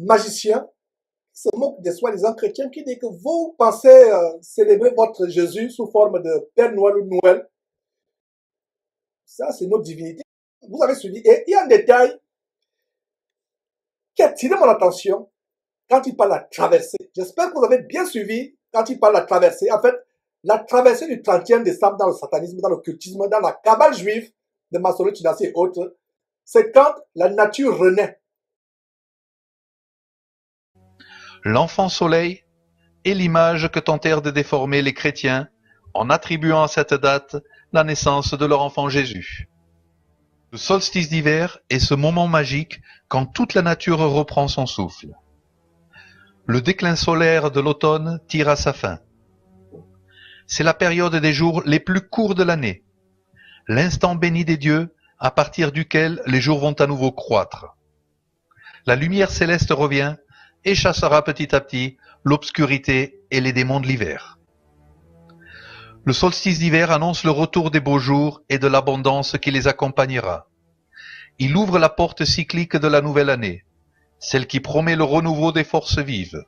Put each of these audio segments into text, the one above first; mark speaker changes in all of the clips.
Speaker 1: magiciens se moquent des soi-disant chrétiens qui disent que vous pensez célébrer votre Jésus sous forme de Père Noël ou Noël. Ça, c'est notre divinité. Vous avez suivi. Et il y a un détail qui a attiré mon attention quand il parle de la traversée. J'espère que vous avez bien suivi quand il parle de la traversée. En fait, la traversée du 31 décembre dans le satanisme, dans l'occultisme, dans la cabale juive de maçonnerie, et autres, c'est quand la nature renaît.
Speaker 2: L'enfant soleil est l'image que tentèrent de déformer les chrétiens en attribuant à cette date la naissance de leur enfant Jésus. Le solstice d'hiver est ce moment magique quand toute la nature reprend son souffle. Le déclin solaire de l'automne tire à sa fin. C'est la période des jours les plus courts de l'année, l'instant béni des dieux à partir duquel les jours vont à nouveau croître. La lumière céleste revient et chassera petit à petit l'obscurité et les démons de l'hiver. Le solstice d'hiver annonce le retour des beaux jours et de l'abondance qui les accompagnera. Il ouvre la porte cyclique de la nouvelle année, celle qui promet le renouveau des forces vives.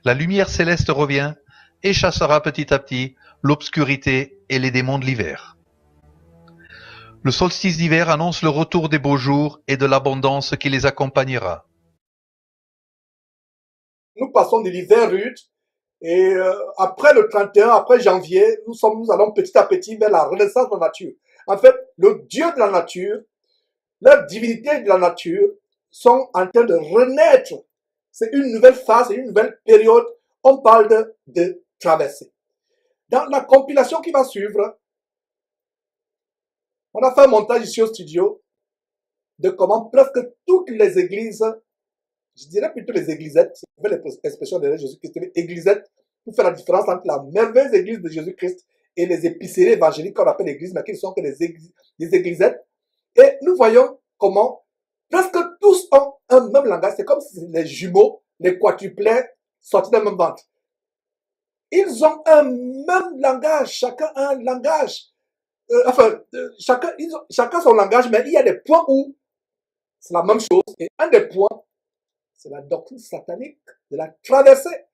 Speaker 2: La lumière céleste revient et chassera petit à petit l'obscurité et les démons de l'hiver. Le solstice d'hiver annonce le retour des beaux jours et de l'abondance qui les accompagnera.
Speaker 1: Nous passons de l'hiver rude et après le 31, après janvier, nous allons petit à petit vers la renaissance de la nature. En fait, le Dieu de la nature, la divinité de la nature sont en train de renaître. C'est une nouvelle phase, c'est une nouvelle période. On parle de traversée. Dans la compilation qui va suivre, on a fait un montage ici au studio de comment presque toutes les églises, je dirais plutôt les églisettes, c'est une nouvelle expression de Jésus-Christ, les églisettes, pour faire la différence entre la merveilleuse église de Jésus-Christ et les épiceries évangéliques qu'on appelle l'église, mais qui ne sont que des églisettes. Et nous voyons comment presque tous ont un même langage. C'est comme si les jumeaux, les quadruplets sortis d'un même ventre. Ils ont un même langage, chacun a un langage. Chacun son langage, mais il y a des points où c'est la même chose. Et un des points, c'est la doctrine satanique de la traversée.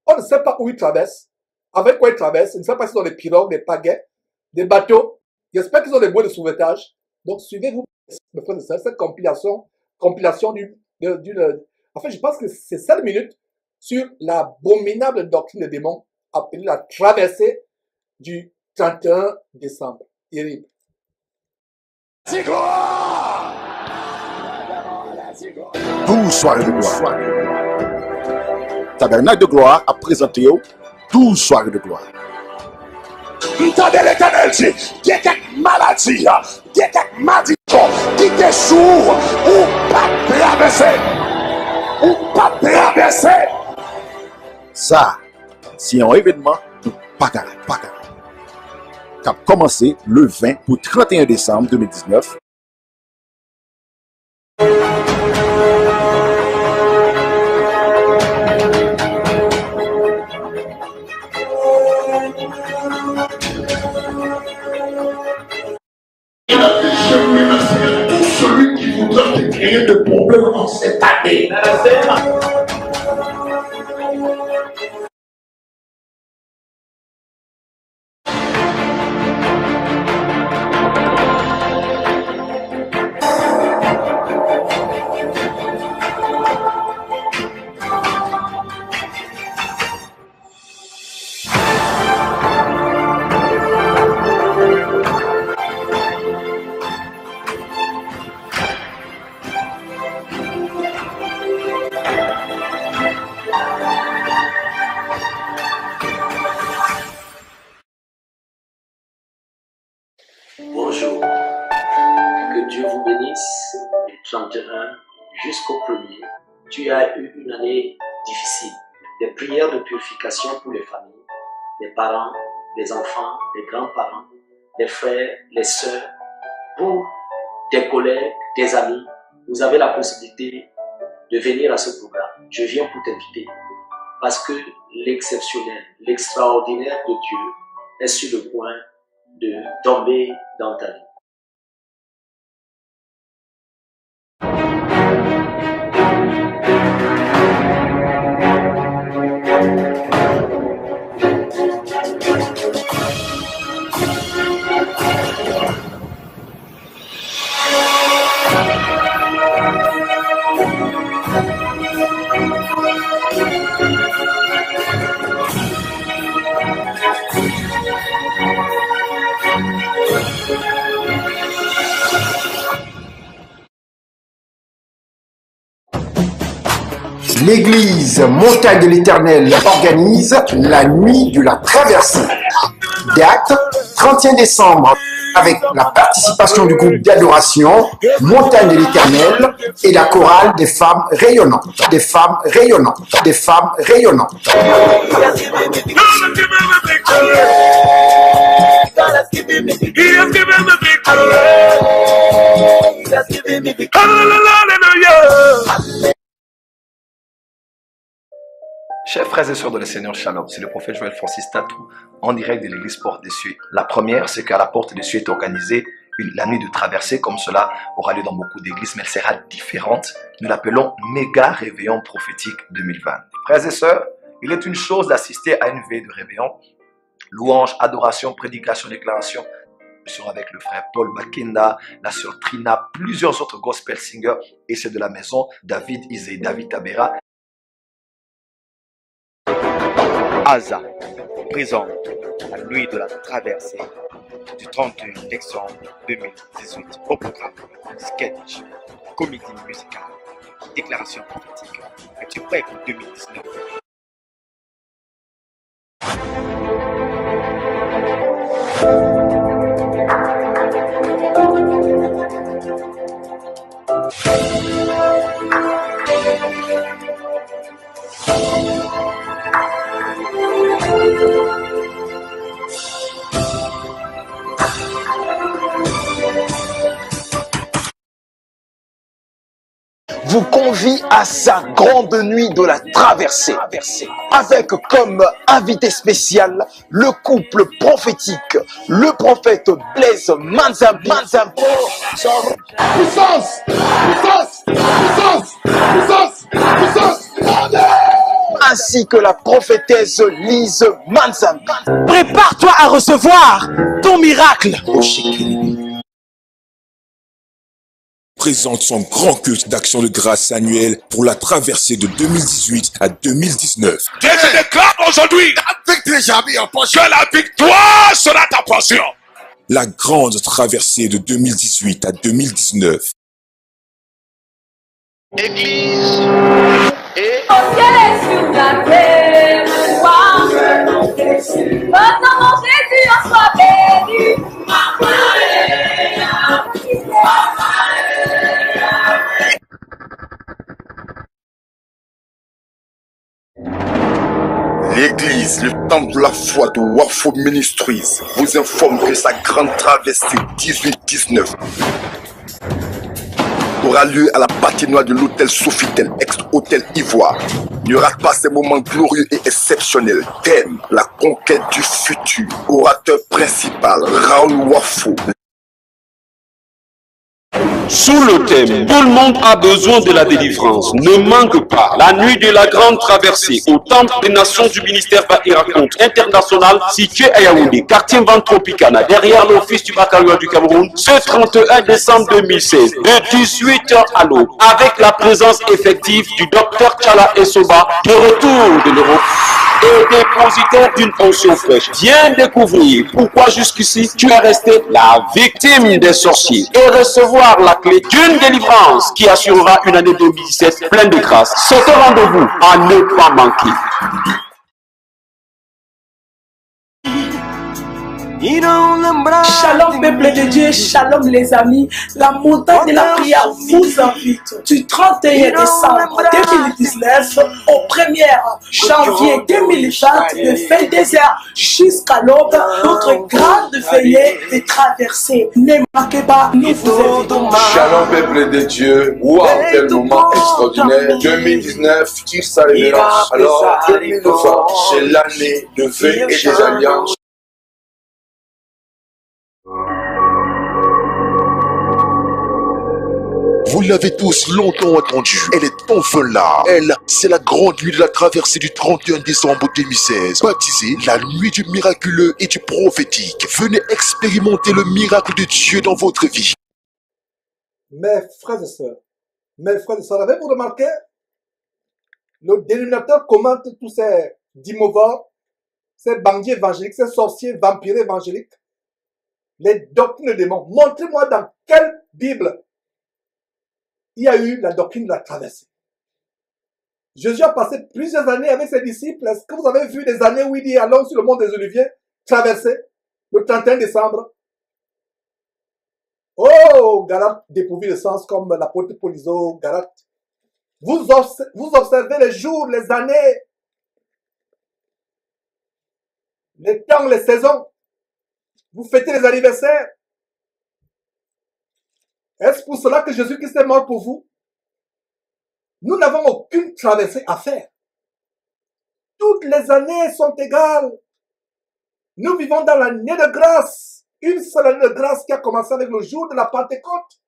Speaker 1: On ne sait pas où ils traversent, avec quoi ils traversent. On ne sait pas s'ils ont des pirogues, des pagaies, des bateaux. J'espère qu'ils ont des bouées de sauvetage. Donc, suivez-vous, mes frères et sœurs, cette compilation en fait, je pense que c'est 7 minutes sur l'abominable doctrine des démons appelée la traversée du 31 décembre. Terrible.
Speaker 3: Douze soirées de gloire. Tabernacle de gloire a présenté 12 soirées de gloire.
Speaker 4: Entendez l'Éternel dit, il y a quelques maladies, il y a quelques malédictions qui te sourd ou pas traverser. Ou pas traverser.
Speaker 3: Ça, c'est un événement de Pagara. Qui a commencé le 20 au 31 décembre 2019.
Speaker 4: créer de problèmes en cette année.
Speaker 5: Bonjour, que Dieu vous bénisse du 31 jusqu'au 1er. Tu as eu une année difficile, des prières de purification pour les familles, les parents, les enfants, les grands-parents, les frères, les sœurs, pour tes collègues, tes amis. Vous avez la possibilité de venir à ce programme. Je viens pour t'inviter parce que l'exceptionnel, l'extraordinaire de Dieu est sur le point de tomber dans ta vie.
Speaker 6: L'église Montagne de l'Éternel organise la nuit de la traversée. Date 31 décembre avec la participation du groupe d'adoration Montagne de l'Éternel et la chorale des femmes rayonnantes, des femmes rayonnantes, des femmes rayonnantes.
Speaker 7: Chers frères et sœurs de le Seigneur, Shalom, c'est le prophète Joël Francis Tatou en direct de l'église Porte des Cieux. La première, c'est qu'à la Porte des Cieux est organisée la nuit de traversée, comme cela aura lieu dans beaucoup d'églises, mais elle sera différente. Nous l'appelons Méga Réveillon Prophétique 2020. Frères et sœurs, il est une chose d'assister à une veille de réveillon, louange, adoration, prédication, déclaration. Nous serons avec le frère Paul Bakenda, la sœur Trina, plusieurs autres gospel singers et ceux de la maison, David Isé, David Tabera.
Speaker 8: Aza présente la nuit de la traversée du 31 décembre 2018 au programme sketch, comédie musicale, déclaration prophétique. Es-tu prêt pour 2019?
Speaker 6: Vous convie à sa grande nuit de la traversée, avec comme invité spécial le couple prophétique, le prophète Blaise Manzambi,
Speaker 4: Puissance! Puissance! Puissance! Puissance! Puissance!
Speaker 6: ainsi que la prophétesse Lise Manzambi.
Speaker 9: Prépare-toi à recevoir ton miracle.
Speaker 10: Présente son grand culte d'action de grâce annuel pour la traversée de 2018 à 2019.
Speaker 4: Dieu te déclare aujourd'hui que la victoire sera ta portion.
Speaker 10: La grande traversée de 2018 à 2019.
Speaker 2: Église et
Speaker 11: Au ciel et sur la terre, maintenant mon Jésus en soit béni.
Speaker 3: L'église, le temple de la foi de Wafo Ministries vous informe que sa grande traversée 18-19 aura lieu à la patinoire de l'hôtel Sofitel, ex-hôtel Ivoire. Ne rate pas ces moments glorieux et exceptionnels. Thème, la conquête du futur. Orateur principal, Raoul Wafo.
Speaker 12: Sous le thème « Tout le monde a besoin de la délivrance », ne manque pas la nuit de la grande traversée au Temple des Nations du ministère Bahira Contre International situé à Yaoundé, quartier Van Tropicana, derrière l'office du baccalauréat du Cameroun, ce 31 décembre 2016, de 18h à l'aube, avec la présence effective du docteur Tchala Essoba, de retour de l'Europe et dépositaire d'une onction fraîche. Viens découvrir pourquoi jusqu'ici tu es resté la victime des sorciers et recevoir la clé d'une délivrance qui assurera une année 2017 pleine de grâce. C'est un rendez-vous à ne pas manquer.
Speaker 13: Shalom peuple de Dieu, shalom les amis. La montagne de la prière vous invite du 31 décembre 2019 au 1er janvier 2020 de 22h jusqu'à l'aube, notre grande veillée de traversée. Ne manquez pas, nous vous invitons.
Speaker 14: Shalom peuple de Dieu, wow, quel moment extraordinaire. 2019 tire sa révérence. Alors 2020, c'est l'année de veille et des alliances.
Speaker 10: Vous l'avez tous longtemps entendu, elle est enfin là. Elle, c'est la grande nuit de la traversée du 31 décembre 2016, baptisée la nuit du miraculeux et du prophétique. Venez expérimenter le miracle de Dieu dans votre vie.
Speaker 1: Mes frères et sœurs, avez-vous remarqué? Le dénominateur commente tous ces dimovores, ces bandits évangéliques, ces sorciers vampires évangéliques, les doctrines de démons. Montrez-moi dans quelle Bible il y a eu la doctrine de la traversée. Jésus a passé plusieurs années avec ses disciples. Est-ce que vous avez vu des années où il dit allons sur le mont des Oliviers, traverser le 31 décembre? Oh, Galate dépourvu de sens comme l'apôtre Poliso, Galate. Vous observez les jours, les années, les temps, les saisons. Vous fêtez les anniversaires. Est-ce pour cela que Jésus-Christ est mort pour vous? Nous n'avons aucune traversée à faire. Toutes les années sont égales. Nous vivons dans l'année de grâce. Une seule année de grâce qui a commencé avec le jour de la Pentecôte.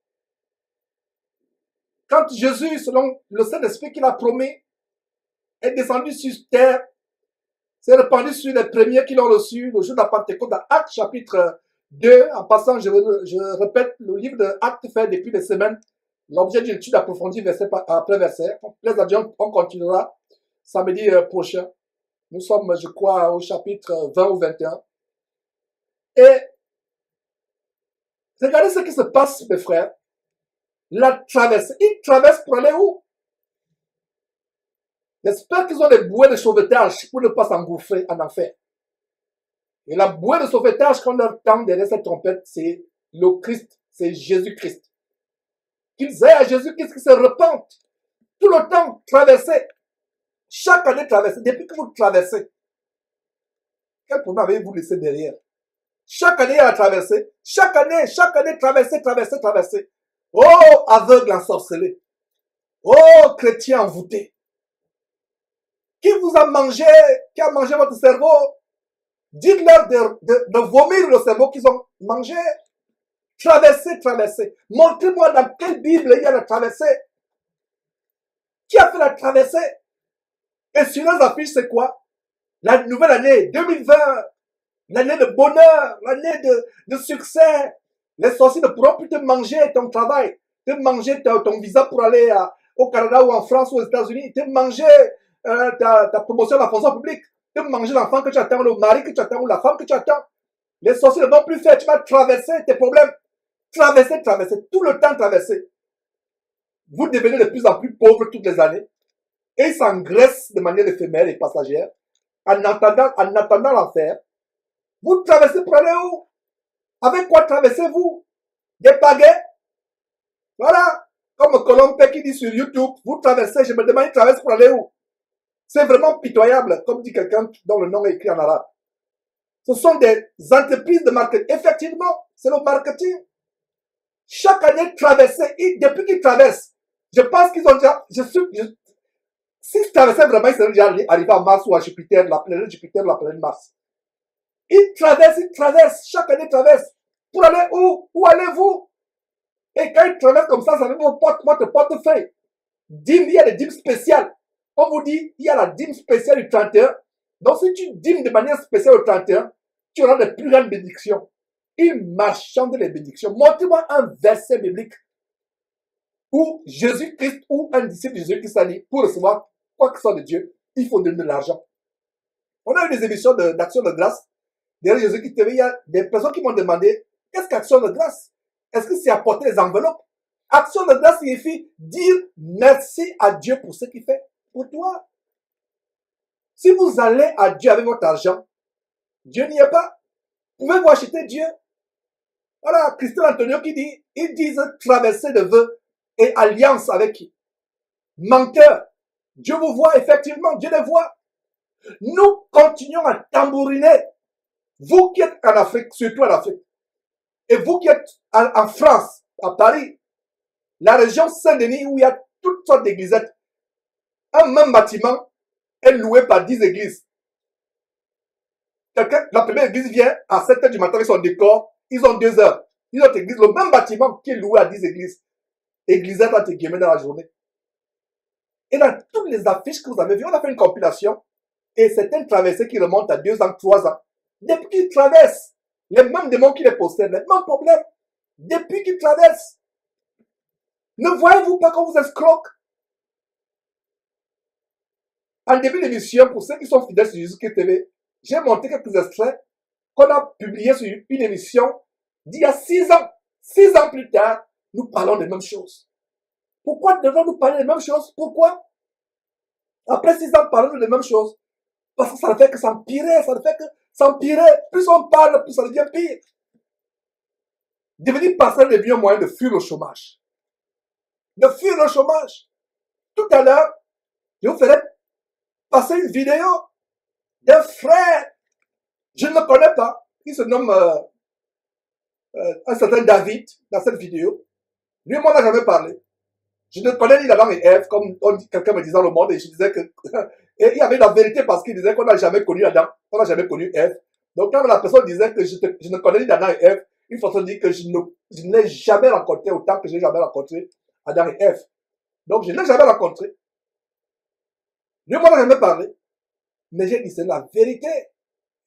Speaker 1: Quand Jésus, selon le Saint-Esprit qu'il a promis, est descendu sur terre, s'est répandu sur les premiers qui l'ont reçu le jour de la Pentecôte dans Actes chapitre 2, en passant, je répète, le livre de Actes fait depuis des semaines l'objet d'une étude approfondie verset après verset. Les adjoints, on continuera samedi prochain. Nous sommes, je crois, au chapitre 20 ou 21. Et regardez ce qui se passe, mes frères. La traversée. Ils traversent pour aller où? J'espère qu'ils ont des bouées de sauvetage pour ne pas s'engouffrer en enfer. Et la bouée de sauvetage qu'on leur tend derrière cette trompette, c'est le Christ, c'est Jésus-Christ. Qu'ils aient à Jésus-Christ, qu'ils se repentent. Tout le temps, traverser. Chaque année, traverser. Depuis que vous traversez, quel problème avez-vous laissé derrière? Chaque année, à traverser. Chaque année, traverser. Oh, aveugle ensorcelé. Oh, chrétien envoûté. Qui vous a mangé, qui a mangé votre cerveau? Dites-leur de vomir le cerveau qu'ils ont mangé. Traverser. Montrez-moi dans quelle Bible il y a la traversée. Qui a fait la traversée? Et sur les affiches, c'est quoi? La nouvelle année 2020. L'année de bonheur. L'année de succès. Les sorciers ne pourront plus te manger ton travail. Te manger ton visa pour aller au Canada ou en France ou aux États-Unis. Te manger ta promotion dans la fonction publique. De manger l'enfant que tu attends, le mari que tu attends ou la femme que tu attends. Les sorciers ne vont plus faire. Tu vas traverser tes problèmes. Traverser. Tout le temps traverser. Vous devenez de plus en plus pauvres toutes les années. Et ils s'engraissent de manière éphémère et passagère. En attendant l'enfer. Vous traversez pour aller où? Avec quoi traversez-vous? Des pagaies? Voilà. Comme Colombe qui dit sur YouTube, vous traversez, je me demande, il traverse pour aller où? C'est vraiment pitoyable, comme dit quelqu'un dont le nom est écrit en arabe. Ce sont des entreprises de marketing. Effectivement, c'est le marketing. Chaque année, traverser, depuis qu'ils traversent, je pense qu'ils ont déjà, s'ils traversaient vraiment, ils seraient déjà arrivés à Mars ou à Jupiter, la planète Jupiter, la planète Mars. Ils traversent, chaque année ils traversent. Pour aller où? Où allez-vous? Et quand ils traversent comme ça veut dire votre portefeuille. Dîme, il y a des dîmes spéciales. On vous dit, il y a la dîme spéciale du 31. Donc si tu dîmes de manière spéciale au 31, tu auras de plus grandes bénédictions. Il marchande les bénédictions. Montrez-moi un verset biblique où Jésus-Christ ou un disciple de Jésus-Christ a dit, pour recevoir quoi que ce soit de Dieu, il faut donner de l'argent. On a eu des émissions d'action de grâce. Derrière Jésus-Christ TV, il y a des personnes qui m'ont demandé, qu'est-ce qu'action de grâce? Est-ce que c'est apporter les enveloppes? Action de grâce signifie dire merci à Dieu pour ce qu'il fait pour toi. Si vous allez à Dieu avec votre argent, Dieu n'y est pas. Pouvez-vous acheter Dieu? Voilà, Christian Antonio qui dit, ils disent traverser de vœux et alliance avec qui? Menteur. Dieu vous voit, effectivement, Dieu les voit. Nous continuons à tambouriner. Vous qui êtes en Afrique, surtout en Afrique, et vous qui êtes en France, à Paris, la région Saint-Denis où il y a toutes sortes d'églisettes, un même bâtiment est loué par 10 églises. La première église vient à 7 h du matin avec son décor, ils ont 2 heures. Une autre église, le même bâtiment qui est loué à 10 églises. Églisettes entre guillemets dans la journée. Et dans toutes les affiches que vous avez vues, on a fait une compilation et certaines traversées qui remontent à 2 ans, 3 ans. Depuis qu'ils traversent, les mêmes démons qui les possèdent, les mêmes problèmes. Depuis qu'ils traversent. Ne voyez-vous pas qu'on vous escroque? En début d'émission, pour ceux qui sont fidèles sur Jésus-Christ TV, j'ai montré quelques extraits qu'on a publiés sur une émission d'il y a 6 ans. 6 ans plus tard, nous parlons des mêmes choses. Pourquoi devons-nous parler des mêmes choses? Pourquoi? Après 6 ans, parlons des mêmes choses. Parce que ça ne fait que s'empirer, ça ne fait que s'empirer. Plus on parle, plus ça devient pire. Devenir pasteur devient un moyen de fuir le chômage. De fuir le chômage. Tout à l'heure, je vous ferai passer une vidéo d'un frère. Je ne le connais pas. Il se nomme un certain David dans cette vidéo. Lui et moi, on n'a jamais parlé. Je ne connais ni Adam et Ève, comme quelqu'un me disait dans le monde, et je disais que et il y avait la vérité parce qu'il disait qu'on n'a jamais connu Adam, on n'a jamais connu Ève. Donc quand la personne disait que je ne connais ni Adam et Ève, une façon dit que je n'ai jamais rencontré autant que je n'ai jamais rencontré Adam et Ève. Donc je ne l'ai jamais rencontré. Lui et moi, on n'a jamais parlé. Mais j'ai dit, c'est la vérité.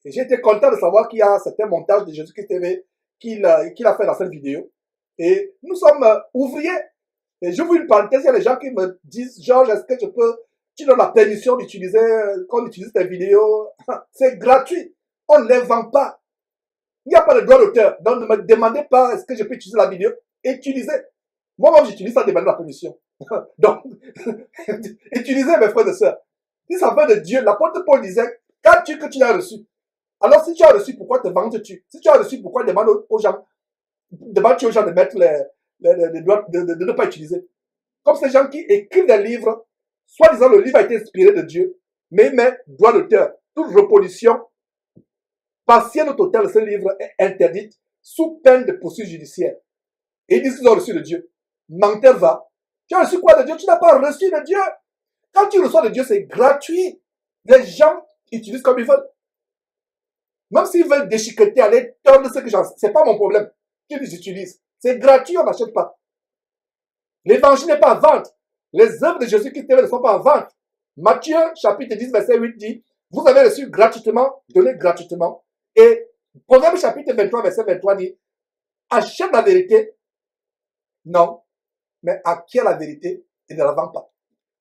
Speaker 1: Et j'ai été content de savoir qu'il y a certains montages de Jésus-Christ TV qu'il a fait dans cette vidéo. Et nous sommes ouvriers. Et j'ouvre une parenthèse, il y a des gens qui me disent, Georges, est-ce que tu donnes la permission d'utiliser, qu'on utilise tes vidéos? C'est gratuit. On ne les vend pas. Il n'y a pas de droit d'auteur. Donc ne me demandez pas, est-ce que je peux utiliser la vidéo? Utilisez. Moi-même, j'utilise sans demander la permission. Donc, utilisez mes frères et sœurs. Si ça vient de Dieu, l'apôtre Paul disait, qu'as-tu que tu l'as reçu? Alors si tu as reçu, pourquoi te vends-tu? Si tu as reçu, pourquoi demandes-tu aux gens de mettre les droits, de ne pas utiliser? Comme ces gens qui écrivent des livres, soi-disant le livre a été inspiré de Dieu, mais il met droit d'auteur. Toute reproduction partielle ou totale de ce livre est interdite sous peine de poursuite judiciaire. Et ils disent qu'ils ont reçu de Dieu. Menteur va. Tu as reçu quoi de Dieu? Tu n'as pas reçu de Dieu. Quand tu reçois de Dieu, c'est gratuit. Les gens utilisent comme ils veulent. Même s'ils veulent déchiqueter, aller tordre ce que j'en sais, c'est pas mon problème. Qu'ils utilisent. C'est gratuit, on n'achète pas. L'évangile n'est pas à vendre. Les œuvres de Jésus-Christ ne sont pas à vendre. Matthieu, chapitre 10, verset 8 dit, vous avez reçu gratuitement, donnez gratuitement. Et Proverbe, chapitre 23, verset 23 dit, achète la vérité. Non. Mais acquiert la vérité et ne la vend pas.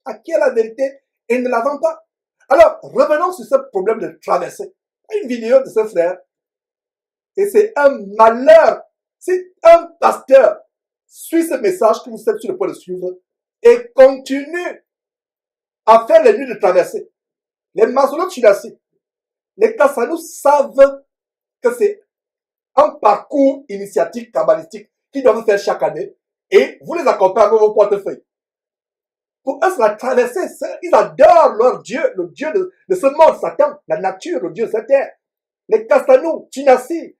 Speaker 1: Acquiert la vérité et ne la vend pas. Alors, revenons sur ce problème de traversée. Une vidéo de ce frère. Et c'est un malheur. Si un pasteur suit ce message que vous êtes sur le point de suivre et continue à faire les nuits de traversée, les maçonneaux chunassi, les Kassanous savent que c'est un parcours initiatique kabbalistique qu'ils doivent faire chaque année et vous les accompagnez avec vos portefeuilles. Pour eux, c'est la traversée. Ils adorent leur Dieu, le Dieu de ce monde, Satan, la nature, le Dieu de cette terre. Les Kassanous, Chinassi,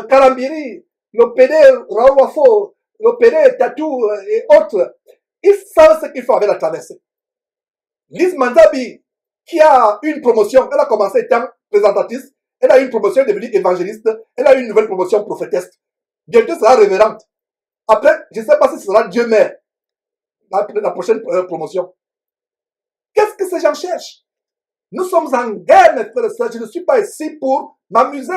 Speaker 1: Karambiri, le PD Rawafo, le PD Tatou et autres, ils savent ce qu'il faut avec la traversée. Lise Mandabi, qui a une promotion, elle a commencé étant présentatrice, elle a eu une promotion, elle est devenue évangéliste, elle a eu une nouvelle promotion prophétesse. Bientôt, elle sera révérende. Après, je ne sais pas si ce sera Dieu Mère, la prochaine promotion. Qu'est-ce que ces gens cherchent? Nous sommes en guerre, mes frères et sœurs. Je ne suis pas ici pour m'amuser.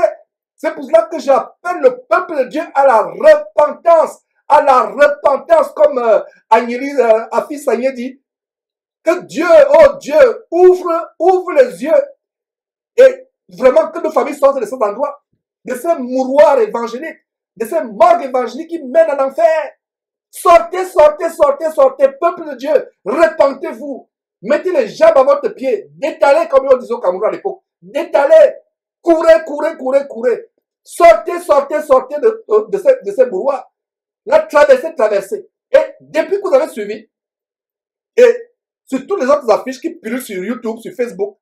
Speaker 1: C'est pour cela que j'appelle le peuple de Dieu à la repentance. À la repentance, comme Afis Sagné dit. Que Dieu, oh Dieu, ouvre les yeux. Et vraiment que nos familles sortent de cet endroit. De ces mouroirs évangéliques. De ces morgues évangéliques qui mènent en enfer. Sortez, sortez, sortez, sortez. Peuple de Dieu, repentez-vous. Mettez les jambes à votre pied. Détalez, comme on disait au Cameroun à l'époque. Détalez. Courez, courez, courez, courez. Sortez, sortez, sortez de ces mouroirs. La traversée, traversée. Et depuis que vous avez suivi, et sur toutes les autres affiches qui pullulent sur YouTube, sur Facebook,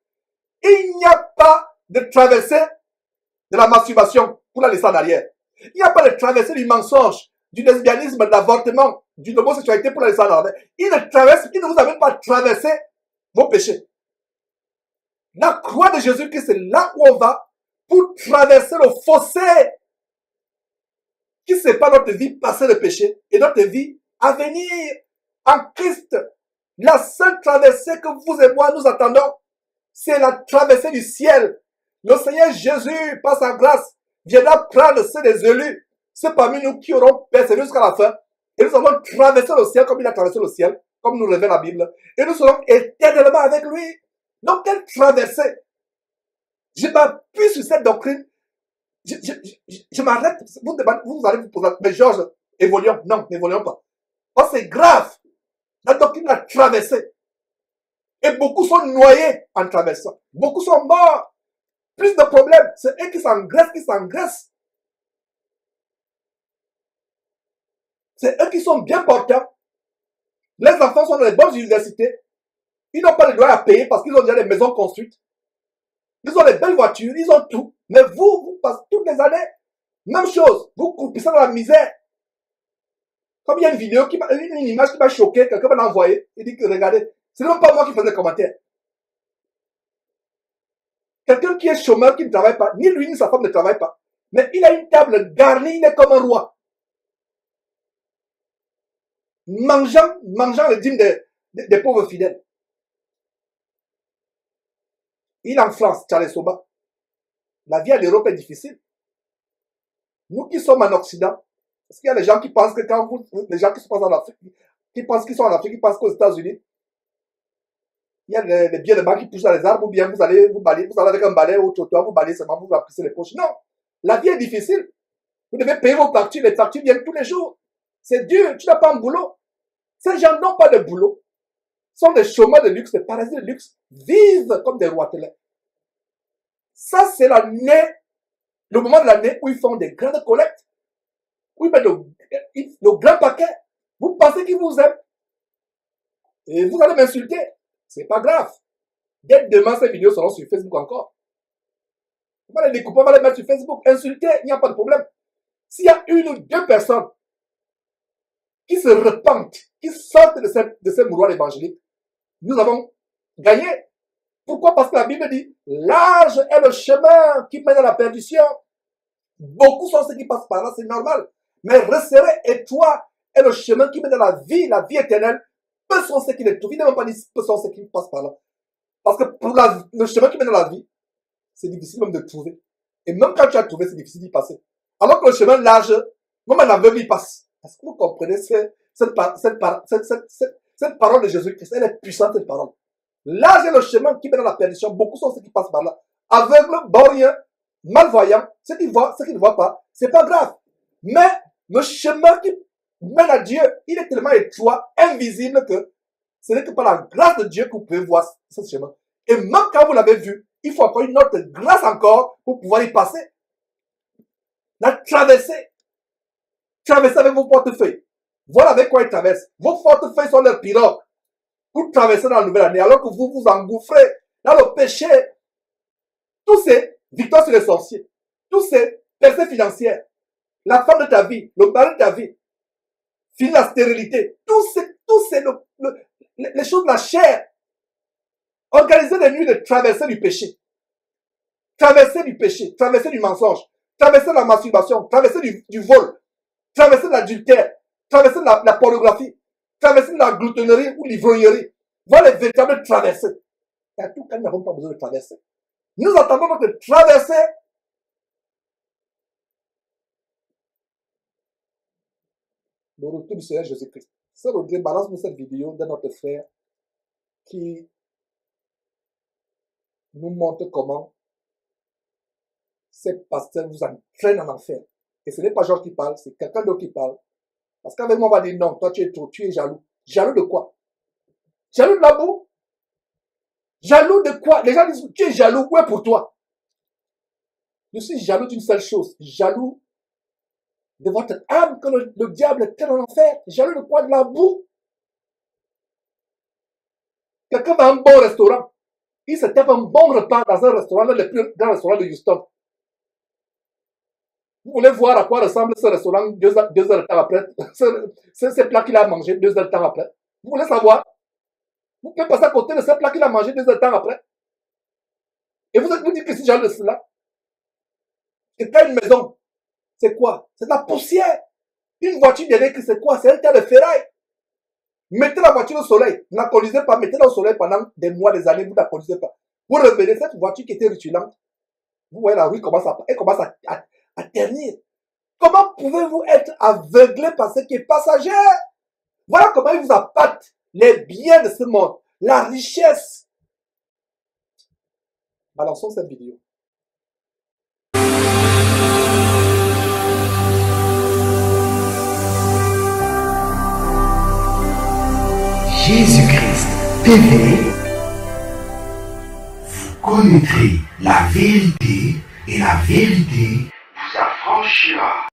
Speaker 1: il n'y a pas de traversée de la masturbation pour la laisser en arrière. Il n'y a pas de traversée du mensonge, du lesbianisme, de l'avortement, de l'homosexualité pour la laisser en arrière. Il ne vous amène pas à traverser vos péchés. La croix de Jésus-Christ, c'est là où on va pour traverser le fossé qui sépare notre vie passée de péché et notre vie à venir en Christ. La seule traversée que vous et moi nous attendons, c'est la traversée du ciel. Le Seigneur Jésus, par sa grâce, viendra prendre ceux des élus, ceux parmi nous qui auront persévéré jusqu'à la fin, et nous allons traverser le ciel comme il a traversé le ciel, comme nous révèle la Bible, et nous serons éternellement avec lui. Donc, quelle traversée? Je m'appuie sur cette doctrine. Je m'arrête. Vous allez vous poser, mais Georges, évoluons. Non, n'évoluons pas. Parce que c'est grave. La doctrine a traversé. Et beaucoup sont noyés en traversant. Beaucoup sont morts. Plus de problèmes. C'est eux qui s'engraissent, C'est eux qui sont bien portants. Les enfants sont dans les bonnes universités. Ils n'ont pas le droit à payer parce qu'ils ont déjà des maisons construites. Ils ont des belles voitures, ils ont tout. Mais vous passez toutes les années, même chose. Vous croupissez dans la misère. Comme il y a une vidéo, une image qui m'a choqué, quelqu'un m'a envoyé. Il dit que regardez, c'est même pas moi qui faisais le commentaire. Quelqu'un qui est chômeur, qui ne travaille pas, ni lui ni sa femme ne travaillent pas. Mais il a une table garnie, il est comme un roi. Mangeant le dîme des pauvres fidèles. Il est en France, Charles Soba. La vie à l'Europe est difficile. Nous qui sommes en Occident, parce qu'il y a des gens qui pensent que les gens qui se passent en Afrique, qui pensent qu'ils sont en Afrique, qui pensent qu'aux États-Unis, il y a des biens de banque qui poussent dans les arbres, ou bien vous allez avec un balai au trottoir, vous balayez seulement, vous remplissez les poches. Non! La vie est difficile. Vous devez payer vos factures, les factures viennent tous les jours. C'est dur, tu n'as pas un boulot. Ces gens n'ont pas de boulot. Sont des chômeurs de luxe, des parasites de luxe, vivent comme des roitelets. Ça, c'est l'année, le moment de l'année où ils font des grandes collectes, où ils mettent le grand paquet. Vous pensez qu'ils vous aiment. Et vous allez m'insulter. C'est pas grave. Dès demain, ces vidéos seront sur Facebook encore. On va les découper, on va les mettre sur Facebook. Insulter, il n'y a pas de problème. S'il y a une ou deux personnes qui se repentent, qui sortent de ces mouroirs évangéliques, nous avons gagné. Pourquoi? Parce que la Bible dit, large est le chemin qui mène à la perdition. Beaucoup sont ceux qui passent par là, c'est normal. Mais resserré, étroit est le chemin qui mène à la vie éternelle. Peu sont ceux qui le trouvent. Il n'a même pas dit peu sont ceux qui passent par là. Parce que pour le chemin qui mène à la vie, c'est difficile même de trouver. Et même quand tu as trouvé, c'est difficile d'y passer. Alors que le chemin large, même un aveugle y passe. Est-ce que vous comprenez cette parole de Jésus-Christ? Elle est puissante, cette parole. Large est le chemin qui mène à la perdition. Beaucoup sont ceux qui passent par là. Aveugles, borgneux, malvoyants, ceux qui voient, ceux qui ne voient pas. C'est pas grave. Mais le chemin qui mène à Dieu, il est tellement étroit, invisible que ce n'est que par la grâce de Dieu que vous pouvez voir ce chemin. Et même quand vous l'avez vu, il faut encore une autre grâce encore pour pouvoir y passer. La traversée. Traversez avec vos portefeuilles. Voilà avec quoi ils traversent. Vos portefeuilles sont leurs pirogues pour traverser dans la nouvelle année, alors que vous vous engouffrez dans le péché. Tous ces victoires sur les sorciers, tous ces percées financières, la femme de ta vie, le mari de ta vie, finir la stérilité, les choses de la chair. Organisez les nuits de traverser du péché. Traverser du péché, traverser du mensonge, traverser de la masturbation, traverser du vol, traverser de l'adultère, traverser la pornographie, traverser la gloutonnerie ou l'ivrognerie. Voilà les véritables traversées. Et à tout cas, nous n'avons pas besoin de traverser. Nous attendons notre traversée. Le retour du Seigneur Jésus-Christ. Sœur Audrey, balance-nous cette vidéo de notre frère qui nous montre comment ces pasteurs vous entraînent en enfer. Et ce n'est pas Georges qui parle, c'est quelqu'un d'autre qui parle. Parce qu'avec moi, on va dire non, toi tu es trop, tu es jaloux. Jaloux de quoi? Jaloux de la boue? Jaloux de quoi? Les gens disent, tu es jaloux, où est pour toi? Je suis jaloux d'une seule chose, jaloux de votre âme que le diable traîne en enfer. Jaloux de quoi? De la boue. Quelqu'un va à un bon restaurant. Il se tape un bon repas dans un restaurant, le plus grand restaurant de Houston. Vous voulez voir à quoi ressemble ce restaurant 2 heures de temps après? Ces plats qu'il a mangé 2 heures de temps après. Vous voulez savoir? Vous pouvez passer à côté de ces plats qu'il a mangé 2 heures de temps après. Et vous dites que c'est genre de cela. Et quand une maison, c'est quoi? C'est de la poussière. Une voiture électrique, c'est quoi? C'est un tas de ferraille. Mettez la voiture au soleil. Ne la conduisez pas. Mettez-la au soleil pendant des mois, des années. Vous ne la conduisez pas. Vous revenez cette voiture qui était rutilante. Vous voyez la rue commence à ternir. Comment pouvez-vous être aveuglé par ce qui est passager? Voilà comment il vous appâte les biens de ce monde, la richesse. Balançons cette vidéo.
Speaker 15: Jésus-Christ TV, vous connaîtrez la vérité et la vérité vous affranchira.